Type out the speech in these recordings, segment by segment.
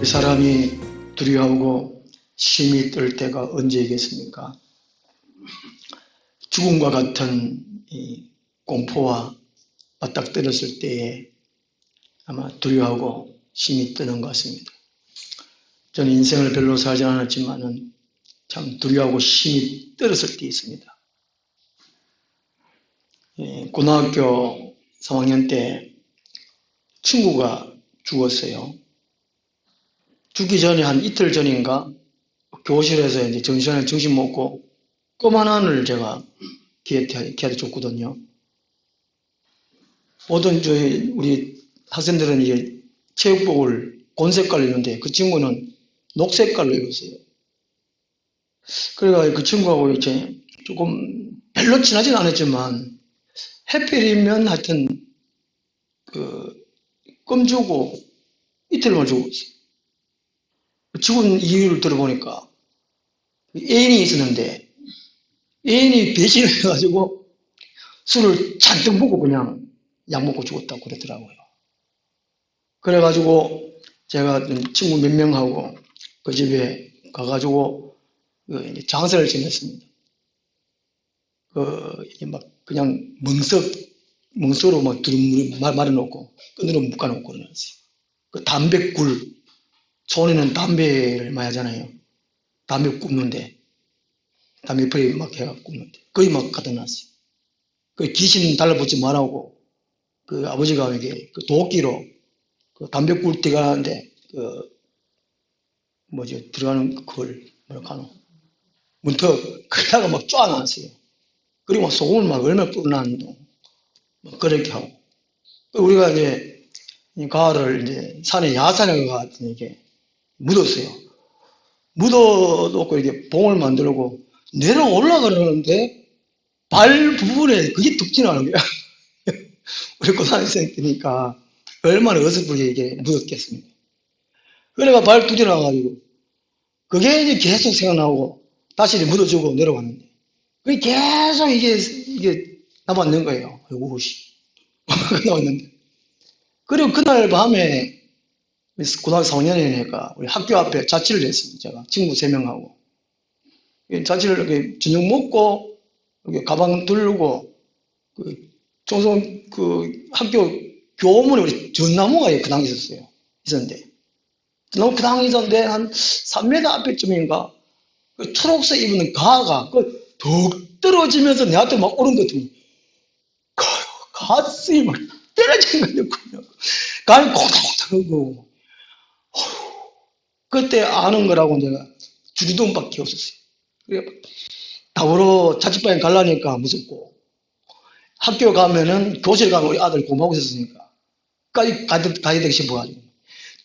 사람이 두려워하고 심히 떨 때가 언제이겠습니까? 죽음과 같은 이 공포와 맞닥뜨렸을 때에 아마 두려워하고 심히 떠는 것 같습니다. 저는 인생을 별로 살지 않았지만은 참 두려워하고 심히 떨었을 때 있습니다. 고등학교 3학년 때 친구가 죽었어요. 죽기 전에 한 이틀 전인가 교실에서 이제 점심시간에 점심 먹고 껌 하나를 제가 걔한테 줬거든요. 모든 저희 우리 학생들은 이제 체육복을 곤색깔로 입는데 그 친구는 녹색깔로 입었어요. 그래가 그 친구하고 이제 조금 별로 친하진 않았지만 해필이면 하여튼 껌 주고 이틀만 주고 있어요. 죽은 이유를 들어보니까 애인이 있었는데 애인이 배신을 해가지고 술을 잔뜩 먹고 그냥 약 먹고 죽었다고 그러더라고요. 그래가지고 제가 친구 몇 명하고 그 집에 가가지고 장사를 지냈습니다. 막 그냥 멍석으로 막 두루뭉루 말아놓고 끈으로 묶어놓고 그러었어요. 그 담배꿀, 손에는 담배를 많이 하잖아요. 담배 굽는데 담배풀이 막 해갖고 굽는데 거의 막 갖다 놨어요. 그 귀신 달라붙지 말라고 그 아버지가 이게 그 도끼로 그 담배 꿀띠가 하는데 들어가는 그걸 뭐라 하노 문턱 그다가 막 쪼아놨어요. 그리고 막 소금을 막 얼마나 뿌려놨는데 막 그렇게 하고 우리가 이제 가을을 이제 산에 야산에 가서 이렇게 묻었어요. 묻어놓고 이렇게 봉을 만들고 내려 올라가려는데 발 부분에 그게 뚝 지나가는 거야. 우리 고등학생 때니까 얼마나 어설프게 이게 묻었겠습니까. 그래가 발 뚝 지나가가지고 그게 이제 계속 생각나고 다시 이제 묻어주고 내려갔는데 그게 계속 이게 남았는 거예요. 아이고 씨 남았는데 그리고 그날 밤에 고등학교 4학년이니까 우리 학교 앞에 자취를 했습니다. 제가 친구 3명하고 자취를 이렇게 저녁 먹고 이렇게 가방 들고 종종 학교 교문에 우리 전나무가 그 당시 있었는데 전나무 그 당시 있었는데 한 3m 앞에쯤인가 그 초록색 입은 가가 덕 떨어지면서 내한테 막 오른 것 같더니 가슴이 막 떨어지는 거였군요. 가이 콩닥콩닥하고 그때 아는 거라고 내가 주기도문밖에 없었어요. 그래 답으로 자취방에 가려니까 무섭고 학교 가면은 교실 가면 우리 아들 공부하고 있었으니까 가야 되기 싶어가지고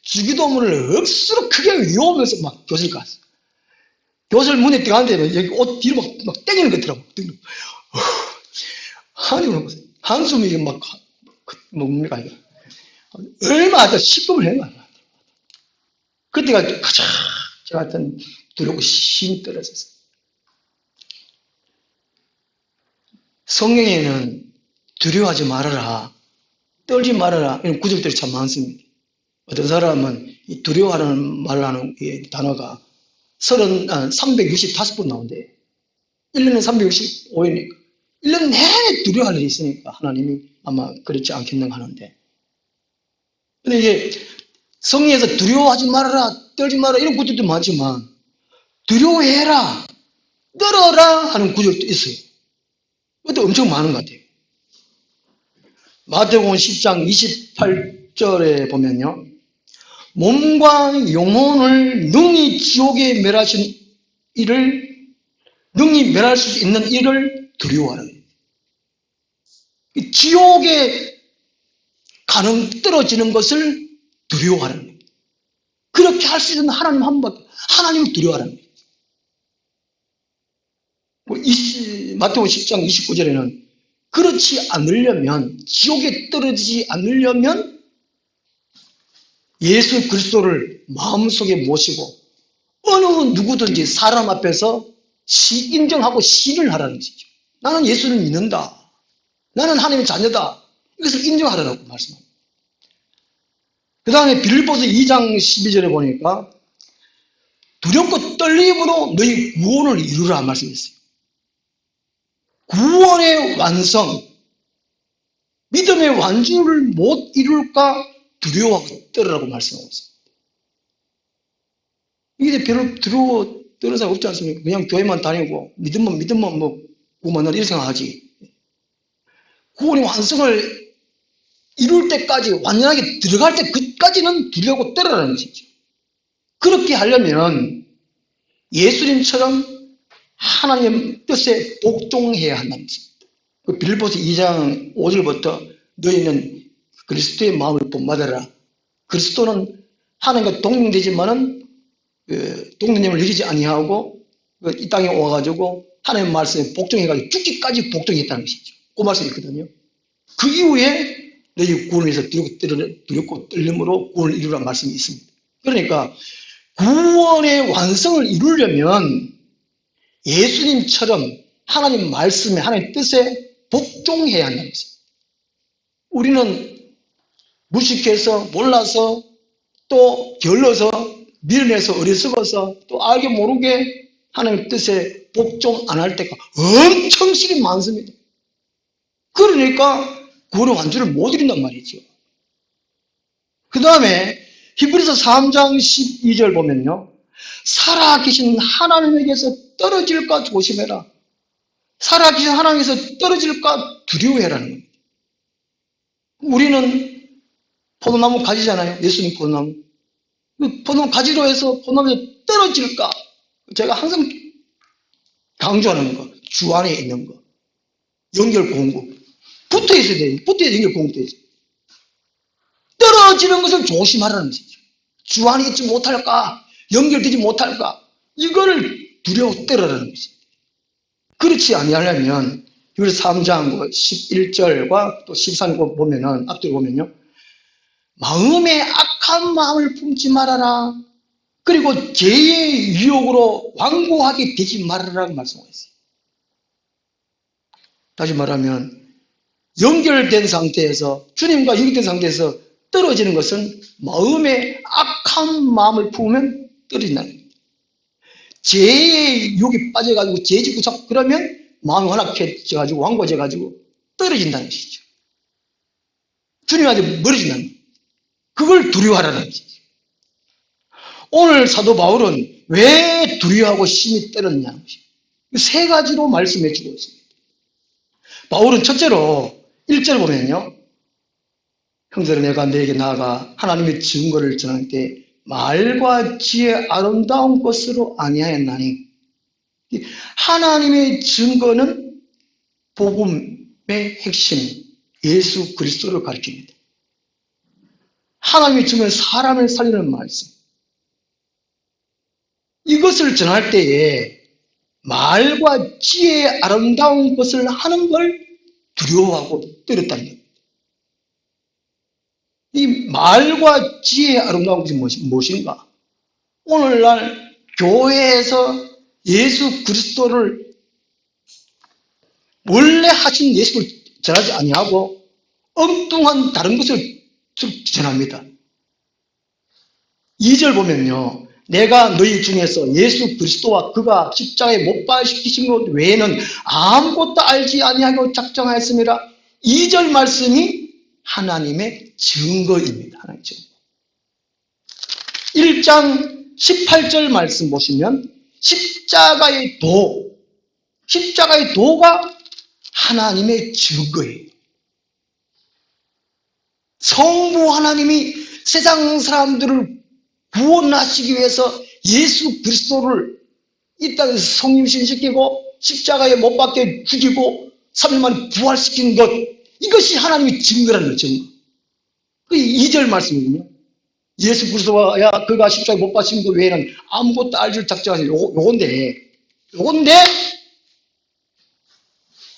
주기도문을 억수로 크게 외우면서 막 교실 갔어. 교실 문에 들어가는데 여기 옷 뒤로 막 땡기는 것 같더라고. 한숨이 막 뭡니까 이거 얼마나 더 시급을 해 말이야. 그때가 가장 저 같은 두렵고 힘이 떨어졌어요. 성경에는 두려워하지 말아라, 떨지 말아라 이런 구절들이 참 많습니다. 어떤 사람은 이 두려워하는 말하는 이 단어가 365번 나오는데 1년에 365일이니까 1년 내내 두려워할 일이 있으니까 하나님이 아마 그렇지 않겠는가 하는데 근데 이게 성경에서 두려워하지 말아라, 떨지 말아라 이런 구절도 많지만 두려워해라, 떨어라 하는 구절도 있어요. 그것도 엄청 많은 것 같아요. 마태복음 10장 28절에 보면요. 몸과 영혼을 능히 지옥에 멸하신 이를 능히 멸할 수 있는 이를 두려워하라. 지옥에 떨어지는 것을 두려워하는 거예요. 그렇게 할 수 있는 하나님 한 분밖에 하나님을 두려워하는 거예요. 마태복음 10장 29절에는 그렇지 않으려면 지옥에 떨어지지 않으려면 예수 그리스도를 마음속에 모시고 어느 누구든지 사람 앞에서 인정하고 시인을 하라는 것이죠. 나는 예수를 믿는다. 나는 하나님의 자녀다. 이것을 인정하라고 말씀합니다. 그 다음에 빌립보서 2장 12절에 보니까 두렵고 떨림으로 너희 구원을 이루라 말씀했어요. 구원의 완성, 믿음의 완주를 못 이룰까 두려워하고 떨으라고 말씀하고 있습니다. 이게 별로 두려워 떨는 사람 없지 않습니까? 그냥 교회만 다니고 믿음만 뭐 구원을 이렇게 생각하지. 구원의 완성을 이룰 때까지 완전하게 들어갈 때 그까지는 두려워 떨으라는 것이죠. 그렇게 하려면 예수님처럼 하나님 뜻에 복종해야 한다는 것입니다. 그 빌립보서 2장 5절부터 너희는 그리스도의 마음을 본받아라. 그리스도는 하나님과 동등되지만은 동등됨을 이루지 아니하고 이 땅에 와가지고 하나님의 말씀에 복종해가지고 죽기까지 복종했다는 것이죠. 그 말씀이 있거든요. 그 이후에 너희 구원을 위해서 두렵고 떨림으로 구원을 이루라는 말씀이 있습니다. 그러니까 구원의 완성을 이루려면 예수님처럼 하나님 말씀에 하나님 뜻에 복종해야 한다는 것입니다. 우리는 무식해서 몰라서 또 게을러서 밀어내서 어리석어서 또 알게 모르게 하나님 뜻에 복종 안 할 때가 엄청 시기 많습니다. 그러니까 구원의 완주를 못 이룬단 말이죠. 그 다음에 히브리서 3장 12절 보면요. 살아계신 하나님에게서 떨어질까 조심해라. 살아계신 하나님에서 떨어질까 두려워해라는 겁니다. 우리는 포도나무 가지잖아요. 예수님 포도나무. 포도나무 가지로 해서 포도나무에 떨어질까. 제가 항상 강조하는 거. 주 안에 있는 거. 연결 공구. 붙어 있어야 돼요. 붙어야 연결 공구 되죠. 떨어지는 것을 조심하라는 것이죠. 주 안에 있지 못할까? 연결되지 못할까? 이거를 두려워 떨어라는 것입니다. 그렇지 아니하려면 유리 3장 11절과 또 13절 보면은 앞뒤로 보면요. 마음에 악한 마음을 품지 말아라. 그리고 죄의 유혹으로 완고하게 되지 말아라고 말씀하셨어요. 다시 말하면 연결된 상태에서 주님과 연결된 상태에서 떨어지는 것은 마음에 악한 마음을 품으면 떨어진다는 겁니다. 죄의 유혹에 빠져가지고 죄 짓고 자꾸 그러면 마음이 완악해져가지고 완고해져가지고 떨어진다는 것이죠. 주님한테 멀어진다는 겁니다. 그걸 두려워하라는 것이죠. 오늘 사도 바울은 왜 두려워하고 심히 떨었냐는 것이죠. 세 가지로 말씀해 주고 있습니다. 바울은 첫째로 1절 보면요. 형제들아 내가 너에게 나아가 하나님의 증거를 전할 때 말과 지혜 아름다운 것으로 아니하였나니. 하나님의 증거는 복음의 핵심 예수 그리스도를 가리킵니다. 하나님의 증거는 사람을 살리는 말씀. 이것을 전할 때에 말과 지혜의 아름다운 것을 하는 걸 두려워하고 떨었다는 겁니다. 이 말과 지혜의 아름다운 것이 무엇인가? 오늘날 교회에서 예수 그리스도를 원래 하신 예수를 전하지 아니하고 엉뚱한 다른 것을 전합니다. 2절 보면요. 내가 너희 중에서 예수 그리스도와 그가 십자가에 못 박히신 것 외에는 아무것도 알지 아니하고 작정하였습니다. 2절 말씀이 하나님의 증거입니다. 하나님의 증거. 1장 18절 말씀 보시면 십자가의 도가 하나님의 증거예요. 성부 하나님이 세상 사람들을 구원하시기 위해서 예수 그리스도를 이 땅에서 성육신시키고 십자가에 못 박혀 죽이고 3일 만에 부활시킨 것, 이것이 하나님의 증거라는 거죠. 증거. 그 2절 말씀이거든요. 예수 그리스도와 그가 십자가에 못 박힌 것 외에는 아무것도 알지 작정하지. 요건데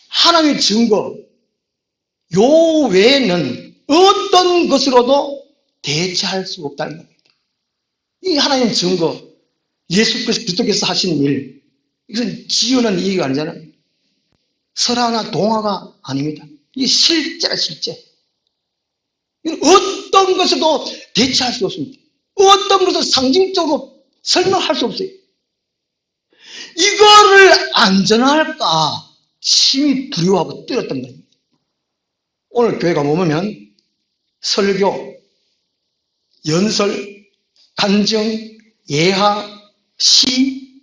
하나님의 증거, 요 외에는 어떤 것으로도 대체할 수 없다는 겁니다. 이 하나님의 증거, 예수 그리스도께서 하신 일, 이것은 지어낸 얘기가 아니잖아요. 설화나 동화가 아닙니다. 이게 실제라 실제. 어떤 어떤 것에도 대체할 수 없습니다. 어떤 것을 상징적으로 설명할 수 없어요. 이거를 안전할까 심히 두려워하고 떨었던 겁니다. 오늘 교회 가보면 설교, 연설, 간증, 예하, 시,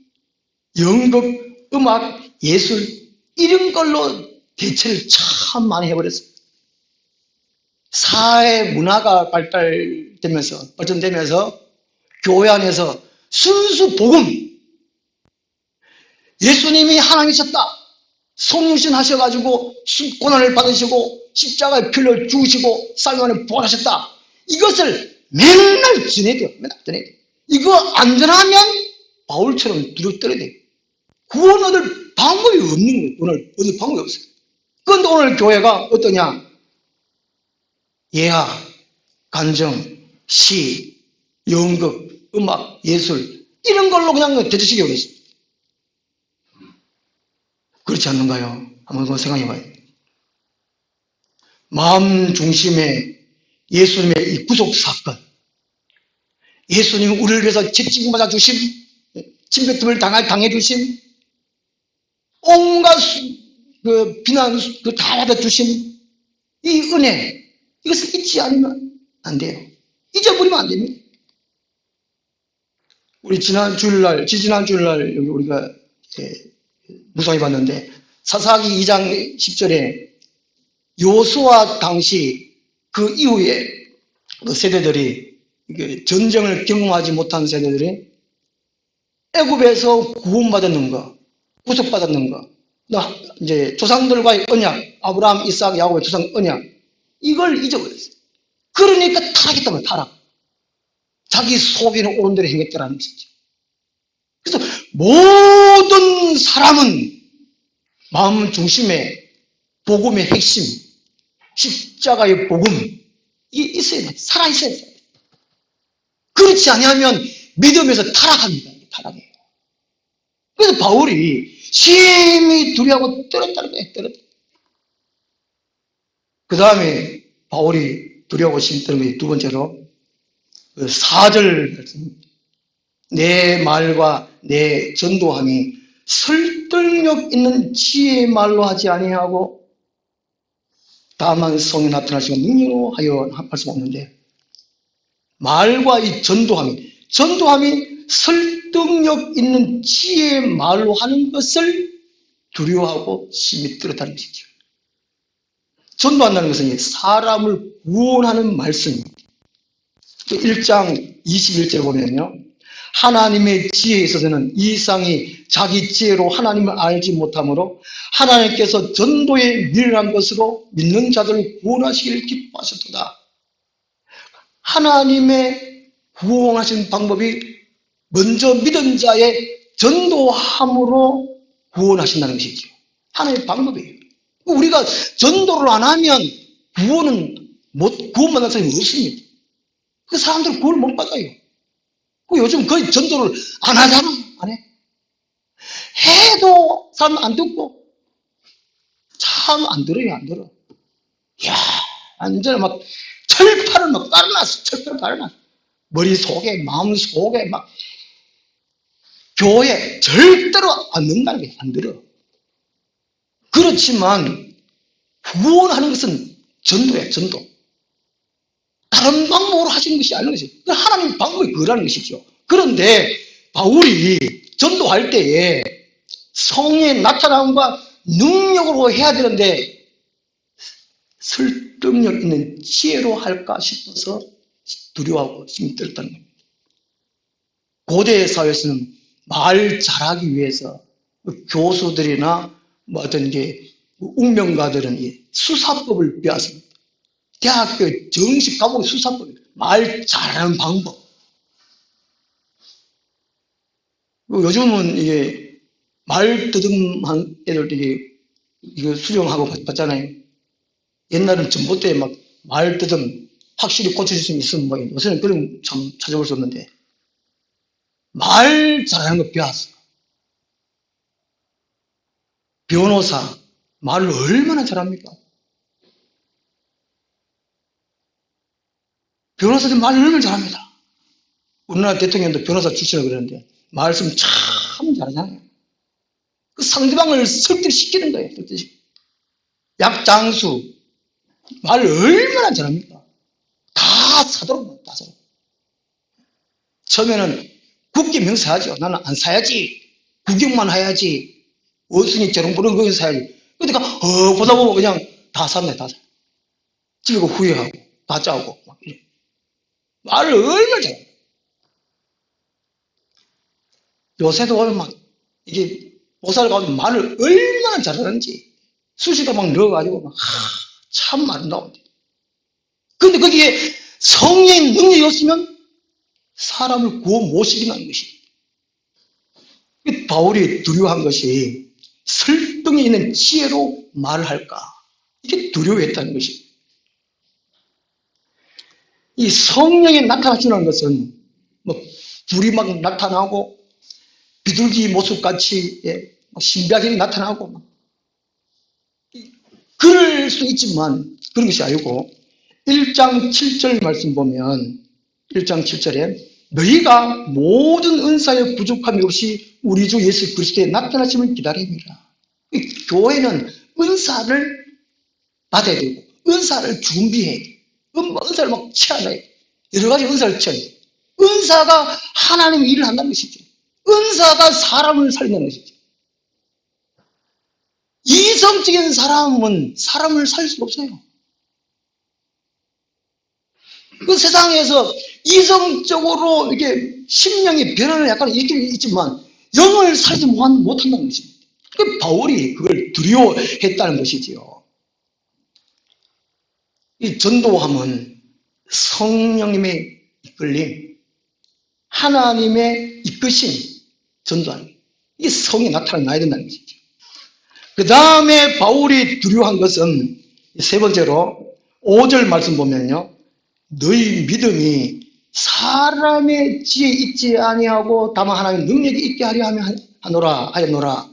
연극, 음악, 예술 이런 걸로 대체를 참 많이 해버렸어요. 사회 문화가 발전되면서 교회 안에서 순수 복음, 예수님이 하나님이셨다, 성육신 하셔가지고 고난을 받으시고 십자가에 피를 죽으시고 사흘 부활하셨다, 이것을 맨날 전해야 돼요. 맨날 전해야 돼요. 이거 안 전하면 바울처럼 두루 떨어야 돼요. 구원 얻을 방법이 없는 거예요. 구원을 얻을 방법이 없어요. 그런데 오늘 교회가 어떠냐? 예하, 간증, 시, 연극, 음악, 예술 이런 걸로 그냥 대체시켜 버렸어요. 그렇지 않는가요? 한번 생각해 봐요. 마음 중심에 예수님의 이 구속 사건, 예수님이 우리를 위해서 채찍 맞아 주심, 침뱉음을 당해 주심, 온갖 비난 다 받아 주심, 이 은혜, 이것을 잊지 않으면 안 돼요. 잊어버리면 안 됩니다. 우리 지지난 주일날 여기 우리가 묵상해 봤는데 사사기 2장 10절에 요수아 당시 그 이후에 그 세대들이 전쟁을 경험하지 못한 세대들이 애굽에서 구원받았는 거, 구속받았는 거, 이제 조상들과의 언약, 아브라함, 이삭, 야곱의 조상 언약, 이걸 잊어버렸어요. 그러니까 타락했다면 타락. 자기 속에는 옳은 대로 행했다라는 것이죠. 그래서 모든 사람은 마음 중심에 복음의 핵심, 십자가의 복음이 있어야 돼. 살아있어야 돼. 그렇지 않으면 믿음에서 타락합니다. 타락해요. 그래서 바울이 심히 두려워하고 떨었다는 거예요. 떨었다. 그 다음에 바울이 두려워하고 심히 떨은 것이 두 번째로 4절 말씀입니다. 내 말과 내 전도함이 설득력 있는 지혜의 말로 하지 아니하고 다만 성이 나타나시고 능력으로 하여 말씀 없는데, 말과 이 전도함이 설득력 있는 지혜의 말로 하는 것을 두려워하고 심히 떨었다는 것이죠. 전도한다는 것은 사람을 구원하는 말씀입니다. 1장 21절 보면요, 하나님의 지혜에 있어서는 이상이 자기 지혜로 하나님을 알지 못하므로 하나님께서 전도에 미련한 것으로 믿는 자들을 구원하시기를 기뻐하셨도다. 하나님의 구원하신 방법이 먼저 믿은 자의 전도함으로 구원하신다는 것이죠. 하나님의 방법이에요. 우리가 전도를 안 하면 구원받는 사람이 없습니다. 그 사람들은 구원을 못 받아요. 요즘 거의 전도를 안 하잖아. 안 해. 해도 사람 안 듣고 참 안 들어요. 안 들어. 이야, 완전히 막 철판을 막 깔아놨어. 철판을 깔아놨어. 머릿속에 마음속에 막 교회 절대로 안 넣는다는 게 안 들어. 그렇지만 구원하는 것은 전도야. 전도. 다른 방법으로 하시는 것이 아닌 것이죠. 하나님 방법이 그거라는 것이죠. 그런데 바울이 전도할 때에 성의 나타남과 능력으로 해야 되는데 설득력 있는 지혜로 할까 싶어서 두려워하고 심히 떨었다는 겁니다. 고대 사회에서는 말 잘하기 위해서 교수들이나 어떤 운명가들은 수사법을 배웠습니다. 대학교 정식 과목이 수사법이에요. 말 잘하는 방법. 요즘은 말 더듬한 애들 이거 수정하고 받잖아요. 옛날은 전봇대에 막 말 더듬 확실히 고쳐질 수 있으면 뭐 요새는 그런 참 찾아볼 수 없는데 말 잘하는 거 배웠어. 변호사 말을 얼마나 잘합니까? 변호사들 말을 얼마나 잘합니다. 우리나라 대통령도 변호사 출신이라고 그러는데 말씀 참 잘하잖아요. 그 상대방을 설득시키는 거예요. 약장수 말을 얼마나 잘합니까? 다 사도록 다 사도록. 처음에는 국기 명사하죠. 나는 안 사야지. 구경만 해야지. 원숭이 저런 부른 거기서 사야지. 그러니까 보다 보면 그냥 다 샀네. 다 사. 지금 후회하고 다 짜고 막 이래. 말을 얼마나 잘해. 요새도 보면 막 이게 보살 가면 말을 얼마나 잘하는지 수시도 막 넣어가지고 막 참 아름다운데. 근데 거기에 성령의 능력이 없으면 사람을 구원 못 시킨다는 것이. 바울이 두려워한 것이 설득이 있는 지혜로 말을 할까. 이게 두려워했다는 것이. 이 성령이 나타나주는 것은 뭐 불이 막 나타나고 비둘기 모습같이 신비하게 나타나고 그럴 수 있지만 그런 것이 아니고 1장 7절 말씀 보면 1장 7절에 너희가 모든 은사에 부족함이 없이 우리 주 예수 그리스도의 나타나심을 기다립니다. 교회는 은사를 받아야 되고 은사를 준비해야 돼. 은사를 막 취하나요. 여러 가지 은사를 취해야 돼. 은사가 하나님의 일을 한다는 것이죠. 은사가 사람을 살리는 것이죠. 이성적인 사람은 사람을 살릴 수가 없어요. 그 세상에서 이성적으로 이렇게 심령이 변하는 약간 있긴 있지만 영을 살지 못한다는 것입니다. 그 바울이 그걸 두려워했다는 것이지요. 이 전도함은 성령님의 이끌림, 하나님의 이끄심, 전도하는 이 성이 나타나야 된다는 것이죠. 그 다음에 바울이 두려워한 것은 세 번째로 5절 말씀 보면요. 너희 믿음이 사람의 지혜 있지 아니하고 다만 하나님의 능력이 있게 하려 하였노라.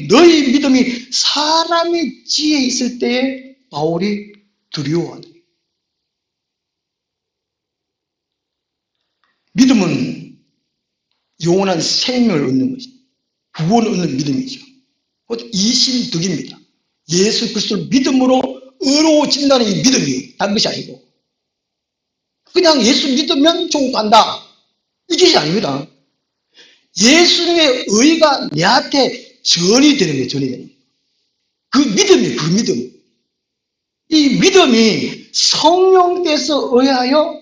너희 믿음이 사람의 지혜 있을 때에 바울이 두려워하는 거예요. 믿음은 영원한 생명을 얻는 것입니다. 구원을 얻는 믿음이죠. 곧 이신득입니다. 예수 그리스도를 믿음으로 의로워진다는 이 믿음이 단 것이 아니고 그냥 예수 믿으면 천국 간다. 이게 아닙니다. 예수님의 의가 내한테 전이 되는 거예요. 전이 되는 거예요. 그 믿음이 그 믿음. 이 믿음이 성령께서 의하여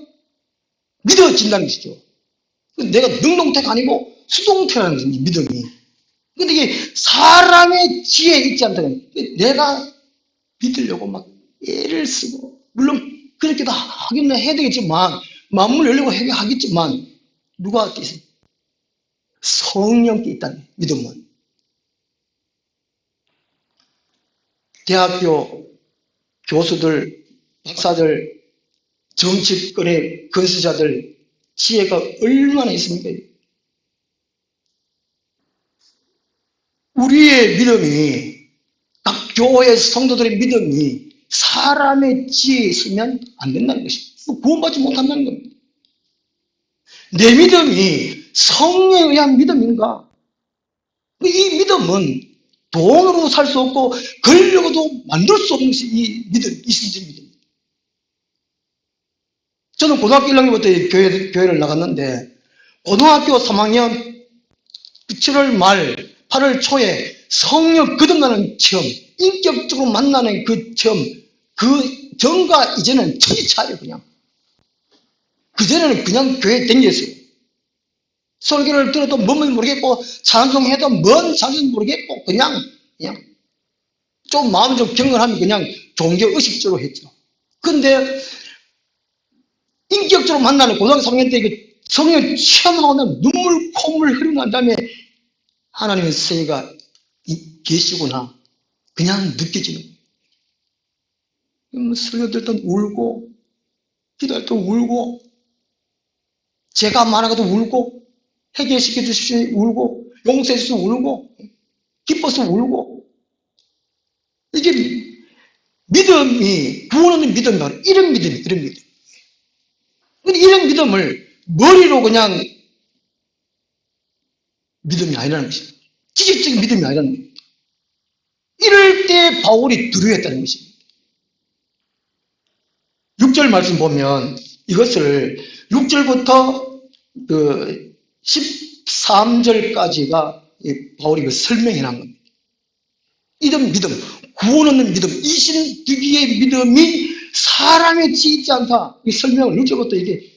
믿어진다는 것이죠. 내가 능동태가 아니고 수동태라는 것이 믿음이. 근데 이게 사람의 지혜에 있지 않다면 내가 믿으려고 막 애를 쓰고 물론 그렇게도 하긴 해야 되겠지만 마음을 열려고 하겠지만 누가 있습니까? 성령께 있다는 믿음은. 대학교 교수들, 박사들, 정치권의 건수자들 지혜가 얼마나 있습니까? 우리의 믿음이 각 교회 성도들의 믿음이 사람의 지혜에 있으면 안 된다는 것입니다. 구원받지 못한다는 겁니다. 내 믿음이 성령에 의한 믿음인가? 이 믿음은 돈으로 살 수 없고 권력으로도 만들 수 없는 것이 이 믿음, 이신적 믿음. 저는 고등학교 1학년부터 교회를 나갔는데 고등학교 3학년 7월 말 8월 초에 성령 거듭나는 체험, 인격적으로 만나는 그 체험, 그 전과 이제는 천지 차이에요. 그냥 그전에는 그냥 교회에 댕겼어요. 설교를 들어도 뭔지 모르겠고 찬송해도 뭔 찬송인지 모르겠고 그냥 좀 마음이 좀 경건하면 그냥 종교 의식적으로 했죠. 근데 인격적으로 만나는 고등학교 3학년 때 성령을 체험하고 나면 눈물 콧물 흐르고 난 다음에 하나님의 세계가 계시구나 그냥 느껴지는 거예요. 설교 들을 땐 울고 기도할 때 울고 죄가 많아가도 울고 해결시켜 주십시오 울고 용서해 주십시오 울고 기뻐서 울고 이게 믿음이 구원 얻는 믿음이 바로 이런 믿음이에요. 이런 믿음. 이런 믿음을 머리로 그냥 믿음이 아니라는 것입니다. 지식적인 믿음이 아니라는 겁니다. 이럴 때 바울이 두려워했다는 것입니다. 6절 말씀 보면 이것을 6절부터 그 13절까지가 바울이 그 설명해 놓은 겁니다. 이런 믿음, 구원 얻는 믿음, 이신득이의 믿음이 사람에 지지 않다. 이 설명을 6절부터 이게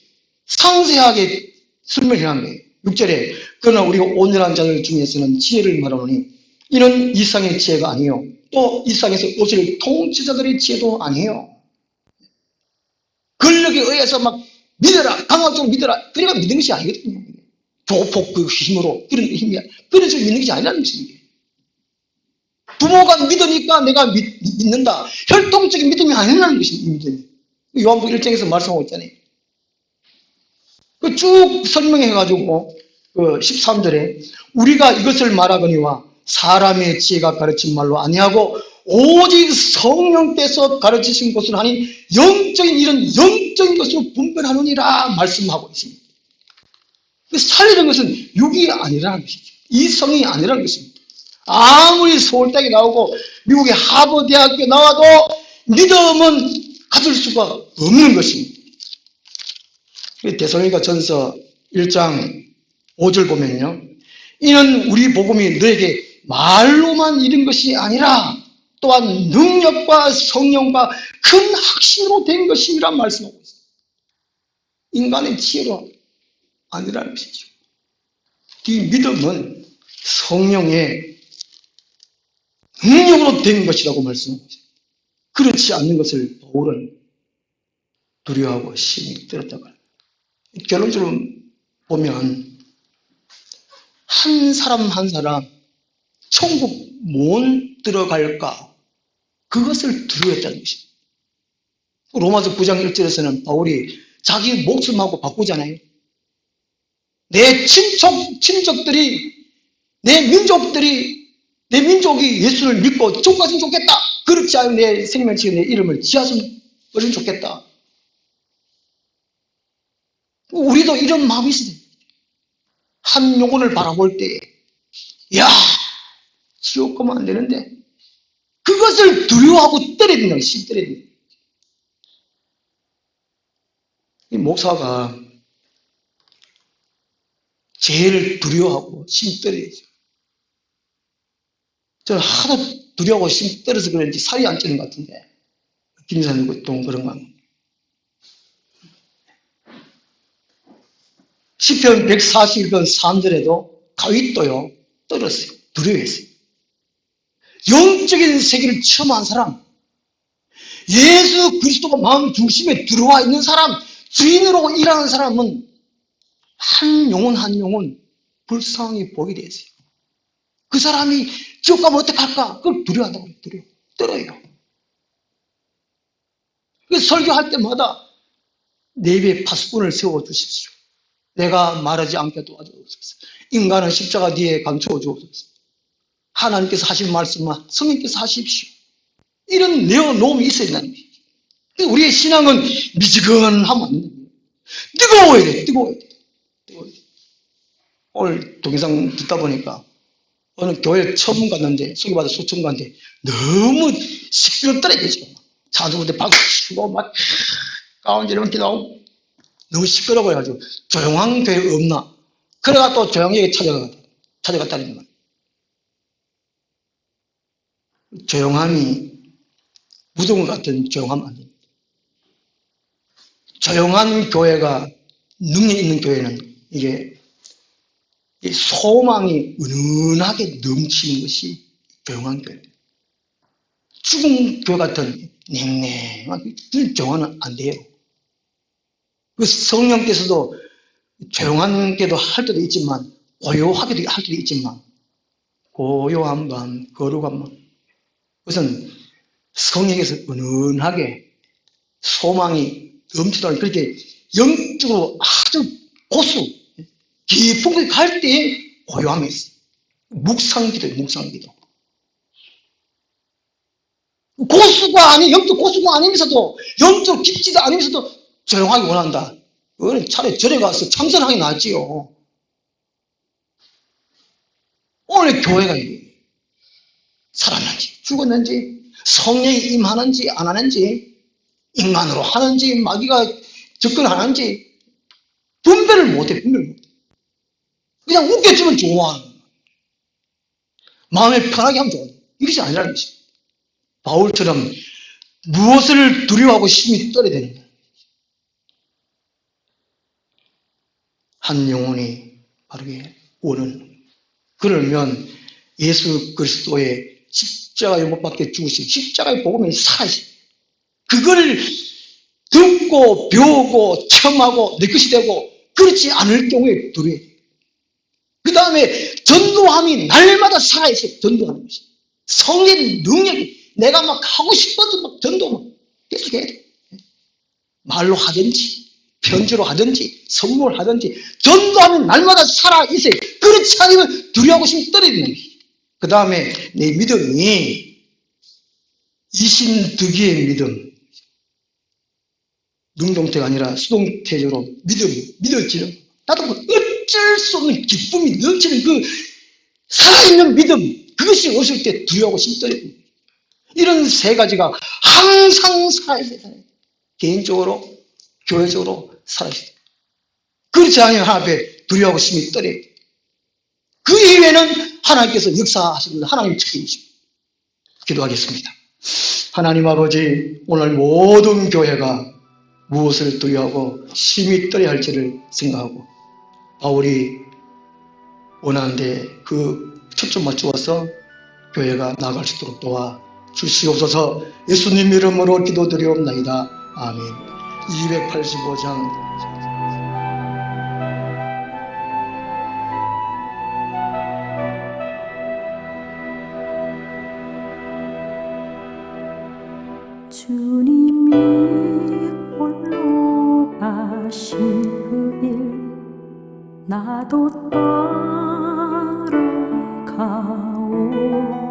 상세하게 설명해 놓은 거예요. 6절에 그러나 우리가 온전한 자들 중에서는 지혜를 말하노니 이는 이상의 지혜가 아니요 또 이상에서 오실 통치자들의 지혜도 아니에요. 권력에 의해서 막 믿어라, 강압적으로 믿어라. 그래가 믿는 것이 아니거든요. 조폭 그 힘으로 그런 힘이 그런 식으로 믿는 것이 아니라는 것입니다. 부모가 믿으니까 내가 믿는다. 혈통적인 믿음이 아니라는 것입니다. 요한복음 1장에서 말씀하고 있잖아요. 쭉 설명해가지고 13절에 우리가 이것을 말하거니와 사람의 지혜가 가르친 말로 아니하고 오직 성령께서 가르치신 것을 하니 영적인 일은 영적인 것으로 분별하느니라 말씀하고 있습니다. 살리는 것은 육이 아니라는 것이죠. 이성이 아니라는 것입니다. 아무리 서울대학에 나오고 미국의 하버드대학교 나와도 믿음은 가질 수가 없는 것입니다. 데살로니가 전서 1장 5절 보면요. 이는 우리 복음이 너에게 말로만 이른 것이 아니라 또한 능력과 성령과 큰 확신으로 된 것이라 말씀하고 있습니다. 인간의 지혜로 아니라는 것이죠. 이 믿음은 성령의 능력으로 된 것이라고 말씀하고 있습니다. 그렇지 않는 것을 바울은 두려워하고 심히 떨었다고 합니다. 결론적으로 보면 한 사람 한 사람 천국 못 들어갈까 그것을 두려워했다는 것입니다. 로마서 9장 1절에서는 바울이 자기 목숨하고 바꾸잖아요. 내 친족들이 내 민족이 예수를 믿고 족같으면 좋겠다. 그렇지 않으면 내 생명치에 내 이름을 지었으면 좋겠다. 우리도 이런 마음이 있어요. 한 영혼을 바라볼 때, 야, 지옥 가면 안 되는데, 그것을 두려워하고 떨어야 된다는 것이 떨어야 된다. 이 목사가 죄를 두려워하고 심 떨어야죠. 저는 하도 두려워하고 심 떨어서 그런지 살이 안 찌는 것 같은데, 김사님 또 그런 거. 시편 141편 3절에도 다윗도요 떨었어요. 두려워했어요. 영적인 세계를 체험한 사람, 예수 그리스도가 마음 중심에 들어와 있는 사람, 주인으로 일하는 사람은 한 영혼 불쌍히 보게 되어 있어요. 그 사람이 지옥 가면 어떡할까? 그걸 두려워한다고 해요. 떨어요. 그래서 설교할 때마다 내 입에 파수꾼을 세워주십시오. 내가 말하지 않게 도와주옵소서. 인간은 십자가 뒤에 감추어 주옵소서. 하나님께서 하신 말씀만 성령께서 하십시오. 이런 내어놓음이 있어야 된다는 거예요. 우리의 신앙은 미지근하면 안 됩니다. 뜨거워야 돼. 뜨거워야 돼. 오늘 동영상 듣다 보니까 어느 교회 처음 갔는데 소개받아 소청 갔는데 너무 시끄럽더라 이게. 자주분들 박수 치고 막 가운데 이렇게 나오고 너무 시끄러워 가지고 조용한 교회 없나? 그래가 또 조용하게 찾아갔다는 거예요. 조용함이 무덤 같은 조용함 아닙니다. 조용한 교회가 능력 있는 교회는 이게 소망이 은은하게 넘치는 것이 조용한 교회. 죽은 교회 같은 냉랭한 조용하면 안 돼요. 그 성령께서도 조용한 게도 할 때도 있지만 고요하게도 할 때도 있지만 고요한 밤, 거룩한 밤 그것은 성령께서 은은하게 소망이 넘치도록 그렇게 영적으로 아주 고수 깊은 곳에 갈 때에 고요함이 있어요. 묵상기도예요. 묵상기도. 고수가 아닌 영적 고수가 아니면서도 영적 깊지도 않으면서도 조용하게 원한다. 그거는 차라리 절에 가서 참선하기 낫지요. 오늘 교회가 이게 살았는지 죽었는지, 성령이 임하는지 안 하는지, 인간으로 하는지 마귀가 접근하는지 분별을 못해. 그냥 웃겨주면 좋아하는 거야. 마음에 편하게 하면 좋아. 이것이 아니라는 것이. 바울처럼 무엇을 두려워하고 심히 떨어야 되는 거야. 한 영혼이 바르게 오는. 그러면 예수 그리스도의 십자가에 못 박혀 죽으신 십자가의 복음이 살아있어요. 그걸 듣고 배우고 체험하고 내 것이 되고 그렇지 않을 경우에 두려워요. 그 다음에 전도함이 날마다 살아있어요. 전도하는 것이. 성령 능력이 내가 막 하고 싶어도 막 전도 막 계속 해야 돼. 말로 하든지 편지로 하든지 선물하든지 전도하면 날마다 살아있어요. 그렇지 않으면 두려워하고 싶으면 떨어지는 거예요. 그 다음에 내 믿음이 이신득이의 믿음, 능동태가 아니라 수동태적으로 믿어지는, 나도 어쩔 수 없는 기쁨이 넘치는 그 살아있는 믿음, 그것이 없을 때 두려워하고 힘들어요. 이런 세 가지가 항상 살아있어요. 개인적으로, 교회적으로 살아있어요. 그렇지 않으면 하나님 앞에 두려워하고 힘이 떨어요. 그 이외에는 하나님께서 역사하시는 하나님 책임이십니다. 기도하겠습니다. 하나님 아버지, 오늘 모든 교회가 무엇을 두려워하고 심히 떨어야 할지를 생각하고 바울이 원하는데 그 초점 맞추어서 교회가 나아갈 수 있도록 도와 주시옵소서. 예수님 이름으로 기도드리옵나이다. 아멘. 285장 주님이 홀로 가신 그 길 나도 따라가오.